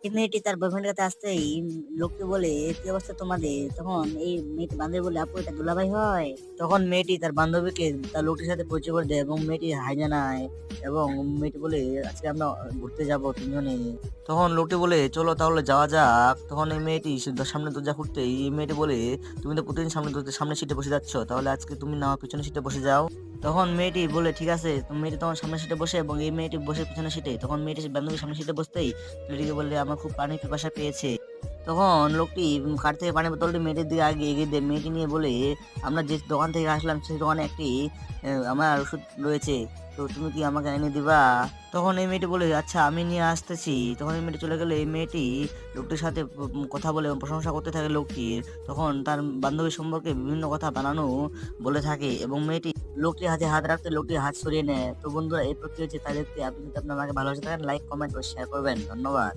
এই মেয়েটি তার বয়ফ্রেন্ডের কাছে আসতেই লোকটি বলে, কি অবস্থা তোমাদের? তখন এই মেয়েটি বান্ধবী বলে, আপু এটা দুলাভাই হয়। তখন মেয়েটি তার বান্ধবীকে তার লোকটির সাথে পরিচয় করে দেয় এবং মেয়েটি হাই জানায় এবং মেয়েটি বলে, আজকে আমরা ঘুরতে যাব তিনজনে। তখন লোকটি বলে, চলো তাহলে যাওয়া যাক। তখন এই মেয়েটি সামনে দরজা খুলতেই এই মেয়েটি বলে, তুমি তো প্রতিদিন সামনে সিটে বসে যাচ্ছ, তাহলে আজকে তুমি না হয় পিছনে সিটে বসে যাও। তখন মেয়েটি বলে, ঠিক আছে। তো মেয়েটি তখন সামনের সিটে বসে এবং এই মেয়েটি বসে পিছনের সিটে। তখন মেয়েটি বান্ধবীর সামনের সিটে বসতেই ছেলেটিকে বললে, আমার খুব পানি পিপাসা পেয়েছে। তখন লোকটি কার থেকে পানির বোতলটি মেয়েটির দিকে আগে এগিয়ে দেয়। মেয়েটি নিয়ে বলে, আমরা যে দোকান থেকে আসলাম সেই দোকানে একটি আমার ওষুধ রয়েছে, তো তুমি কি আমাকে এনে দিবা? তখন এই মেয়েটি বলে, আচ্ছা আমি নিয়ে আসতেছি। তখন এই মেয়েটি চলে গেলে এই মেয়েটি লোকটির সাথে কথা বলে এবং প্রশংসা করতে থাকে লোকটির। তখন তার বান্ধবী সম্পর্কে বিভিন্ন কথা বানানো বলে থাকে এবং মেয়েটি লোকটির হাতে হাত রাখতে লোকটির হাত সরিয়ে নেয়। তো বন্ধুরা, এই প্রক্রিয়া হচ্ছে তাদেরকে। আপনি যদি আপনার আমাকে ভালোবাসে থাকেন, লাইক কমেন্ট ও শেয়ার করবেন। ধন্যবাদ।